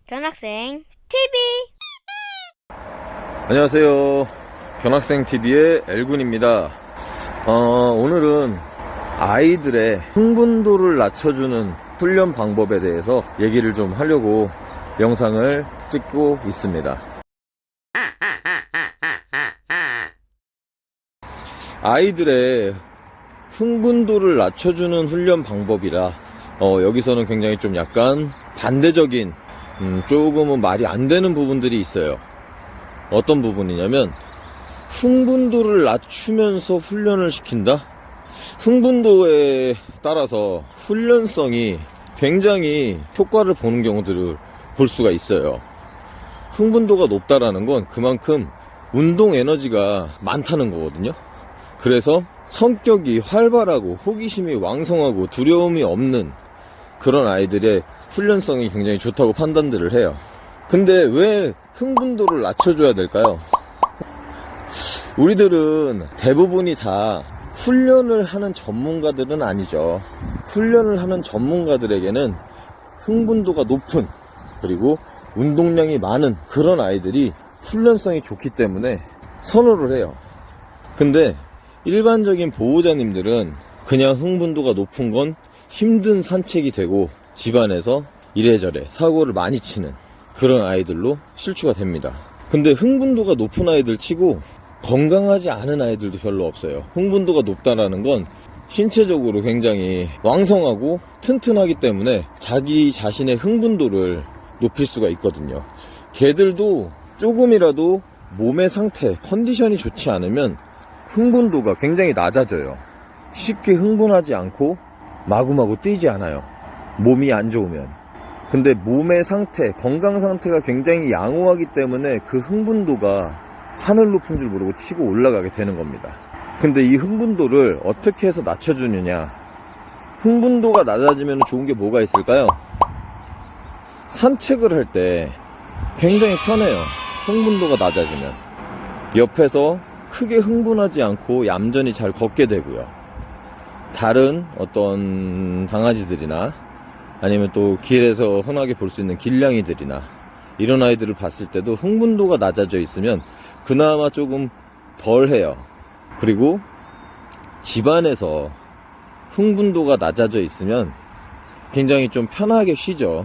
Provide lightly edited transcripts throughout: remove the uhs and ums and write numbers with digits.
견학생 TV. 안녕하세요. 견학생TV의 엘군입니다. 오늘은 아이들의 흥분도를 낮춰주는 훈련 방법에 대해서 얘기를 좀 하려고 영상을 찍고 있습니다. 아이들의 흥분도를 낮춰주는 훈련 방법이라 여기서는 굉장히 좀 약간 반대적인 조금은 말이 안 되는 부분들이 있어요. 어떤 부분이냐면 흥분도를 낮추면서 훈련을 시킨다? 흥분도에 따라서 훈련성이 굉장히 효과를 보는 경우들을 볼 수가 있어요. 흥분도가 높다라는 건 그만큼 운동 에너지가 많다는 거거든요. 그래서 성격이 활발하고 호기심이 왕성하고 두려움이 없는 그런 아이들의 훈련성이 굉장히 좋다고 판단들을 해요. 근데 왜 흥분도를 낮춰줘야 될까요? 우리들은 대부분이 다 훈련을 하는 전문가들은 아니죠. 훈련을 하는 전문가들에게는 흥분도가 높은, 그리고 운동량이 많은 그런 아이들이 훈련성이 좋기 때문에 선호를 해요. 근데 일반적인 보호자님들은 그냥 흥분도가 높은 건 힘든 산책이 되고 집안에서 이래저래 사고를 많이 치는 그런 아이들로 실추가 됩니다. 근데 흥분도가 높은 아이들 치고 건강하지 않은 아이들도 별로 없어요. 흥분도가 높다라는 건 신체적으로 굉장히 왕성하고 튼튼하기 때문에 자기 자신의 흥분도를 높일 수가 있거든요. 걔들도 조금이라도 몸의 상태, 컨디션이 좋지 않으면 흥분도가 굉장히 낮아져요. 쉽게 흥분하지 않고 마구마구 뛰지 않아요. 몸이 안 좋으면. 근데 몸의 상태, 건강 상태가 굉장히 양호하기 때문에 그 흥분도가 하늘 높은 줄 모르고 치고 올라가게 되는 겁니다. 근데 이 흥분도를 어떻게 해서 낮춰주느냐. 흥분도가 낮아지면 좋은 게 뭐가 있을까요? 산책을 할 때 굉장히 편해요. 흥분도가 낮아지면. 옆에서 크게 흥분하지 않고 얌전히 잘 걷게 되고요. 다른 어떤 강아지들이나 아니면 또 길에서 흔하게 볼 수 있는 길냥이들이나 이런 아이들을 봤을 때도 흥분도가 낮아져 있으면 그나마 조금 덜 해요. 그리고 집안에서 흥분도가 낮아져 있으면 굉장히 좀 편하게 쉬죠.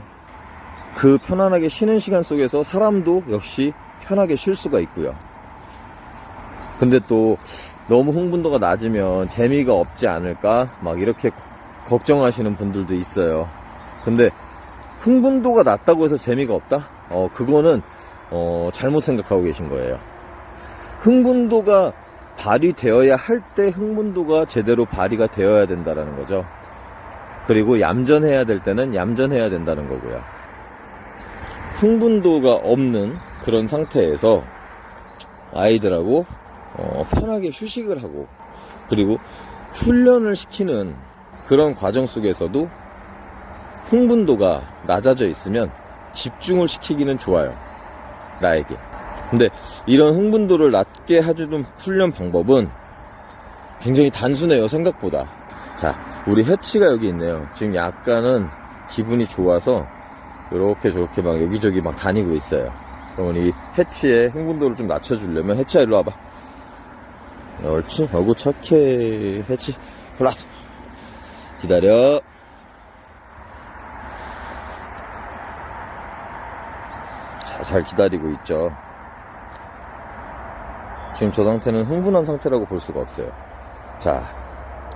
그 편안하게 쉬는 시간 속에서 사람도 역시 편하게 쉴 수가 있고요. 근데 또 너무 흥분도가 낮으면 재미가 없지 않을까 막 이렇게 걱정하시는 분들도 있어요. 근데 흥분도가 낮다고 해서 재미가 없다? 그거는 잘못 생각하고 계신 거예요. 흥분도가 발휘되어야 할 때 흥분도가 제대로 발휘가 되어야 된다는 거죠. 그리고 얌전해야 될 때는 얌전해야 된다는 거고요. 흥분도가 없는 그런 상태에서 아이들하고 편하게 휴식을 하고, 그리고 훈련을 시키는 그런 과정 속에서도 흥분도가 낮아져 있으면 집중을 시키기는 좋아요, 나에게. 근데 이런 흥분도를 낮게 해주는 훈련 방법은 굉장히 단순해요, 생각보다. 자, 우리 해치가 여기 있네요. 지금 약간은 기분이 좋아서 이렇게 저렇게 막 여기저기 막 다니고 있어요. 그러면 이 해치의 흥분도를 좀 낮춰주려면, 해치야 일로 와봐. 옳지. 어구 착해. 해치 올라. 기다려. 자, 잘 기다리고 있죠. 지금 저 상태는 흥분한 상태라고 볼 수가 없어요. 자,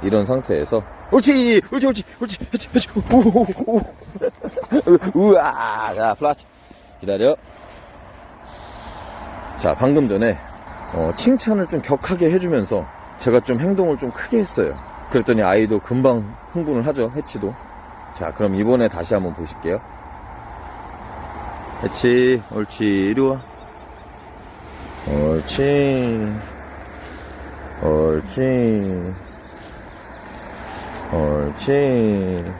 이런 상태에서 옳지 옳지 옳지 옳지 옳지 옳지. 우와. 자, 플라트. 기다려. 자, 방금 전에 칭찬을 좀 격하게 해주면서 제가 좀 행동을 좀 크게 했어요. 그랬더니 아이도 금방 흥분을 하죠, 해치도. 자, 그럼 이번에 다시 한번 보실게요. 해치, 옳지, 이리 와. 옳지, 옳지, 옳지.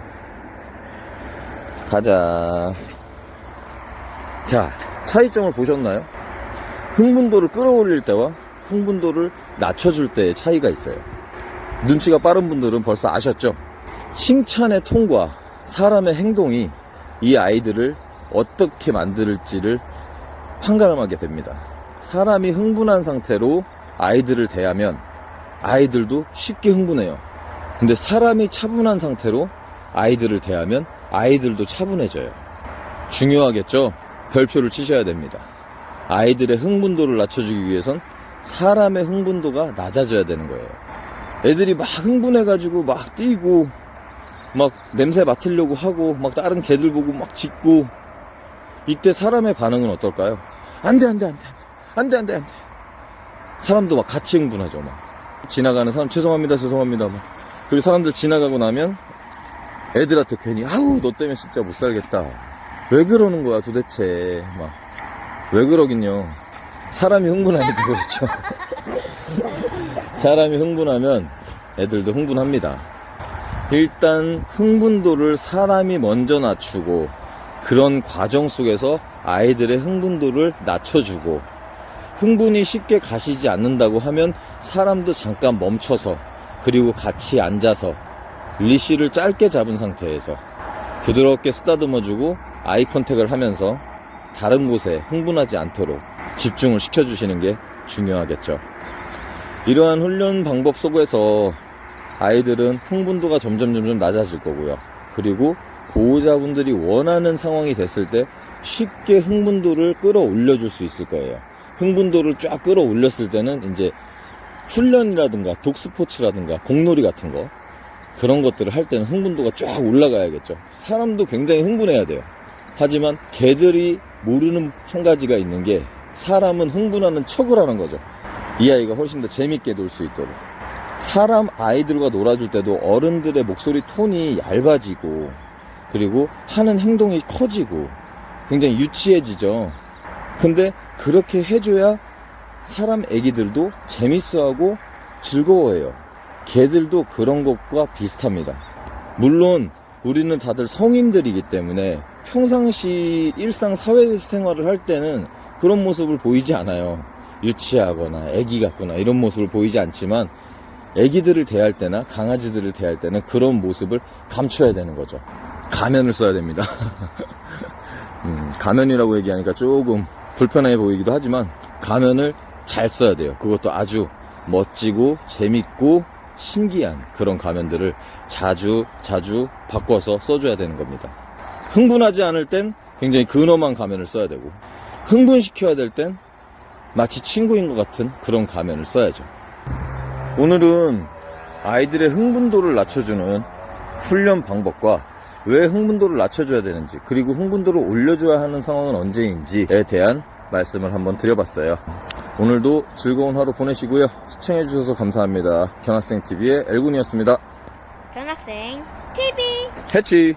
가자. 자, 차이점을 보셨나요? 흥분도를 끌어올릴 때와 흥분도를 낮춰줄 때의 차이가 있어요. 눈치가 빠른 분들은 벌써 아셨죠? 칭찬의 톤과 사람의 행동이 이 아이들을 어떻게 만들지를 판가름하게 됩니다. 사람이 흥분한 상태로 아이들을 대하면 아이들도 쉽게 흥분해요. 근데 사람이 차분한 상태로 아이들을 대하면 아이들도 차분해져요. 중요하겠죠? 별표를 치셔야 됩니다. 아이들의 흥분도를 낮춰주기 위해선 사람의 흥분도가 낮아져야 되는 거예요. 애들이 막 흥분해가지고 막 뛰고 막 냄새 맡으려고 하고 막 다른 개들 보고 막 짖고, 이때 사람의 반응은 어떨까요? 안돼. 사람도 막 같이 흥분하죠. 막 지나가는 사람 죄송합니다 막. 그리고 사람들 지나가고 나면 애들한테 괜히 아우 너 때문에 진짜 못 살겠다, 왜 그러는 거야 도대체, 막 왜 그러긴요. 사람이 흥분하니까 그렇죠. 사람이 흥분하면 애들도 흥분합니다. 일단 흥분도를 사람이 먼저 낮추고, 그런 과정 속에서 아이들의 흥분도를 낮춰주고, 흥분이 쉽게 가시지 않는다고 하면 사람도 잠깐 멈춰서, 그리고 같이 앉아서 리시를 짧게 잡은 상태에서 부드럽게 쓰다듬어주고 아이 컨택을 하면서 다른 곳에 흥분하지 않도록 집중을 시켜주시는 게 중요하겠죠. 이러한 훈련 방법 속에서 아이들은 흥분도가 점점 낮아질 거고요. 그리고 보호자분들이 원하는 상황이 됐을 때 쉽게 흥분도를 끌어올려 줄 수 있을 거예요. 흥분도를 쫙 끌어올렸을 때는 이제 훈련이라든가 독스포츠라든가 공놀이 같은 거, 그런 것들을 할 때는 흥분도가 쫙 올라가야겠죠. 사람도 굉장히 흥분해야 돼요. 하지만 개들이 모르는 한 가지가 있는 게, 사람은 흥분하는 척을 하는 거죠. 이 아이가 훨씬 더 재밌게 놀 수 있도록. 사람 아이들과 놀아줄 때도 어른들의 목소리 톤이 얇아지고, 그리고 하는 행동이 커지고 굉장히 유치해지죠. 근데 그렇게 해줘야 사람 애기들도 재밌어하고 즐거워해요. 개들도 그런 것과 비슷합니다. 물론 우리는 다들 성인들이기 때문에 평상시 일상 사회생활을 할 때는 그런 모습을 보이지 않아요. 유치하거나 애기 같거나 이런 모습을 보이지 않지만, 애기들을 대할 때나 강아지들을 대할 때는 그런 모습을 감춰야 되는 거죠. 가면을 써야 됩니다. 가면이라고 얘기하니까 조금 불편해 보이기도 하지만 가면을 잘 써야 돼요. 그것도 아주 멋지고 재밌고 신기한 그런 가면들을 자주 바꿔서 써줘야 되는 겁니다. 흥분하지 않을 땐 굉장히 근엄한 가면을 써야 되고, 흥분시켜야 될 땐 마치 친구인 것 같은 그런 가면을 써야죠. 오늘은 아이들의 흥분도를 낮춰주는 훈련 방법과 왜 흥분도를 낮춰줘야 되는지, 그리고 흥분도를 올려줘야 하는 상황은 언제인지에 대한 말씀을 한번 드려봤어요. 오늘도 즐거운 하루 보내시고요. 시청해주셔서 감사합니다. 견학생TV의 엘군이었습니다. 견학생 TV 해치.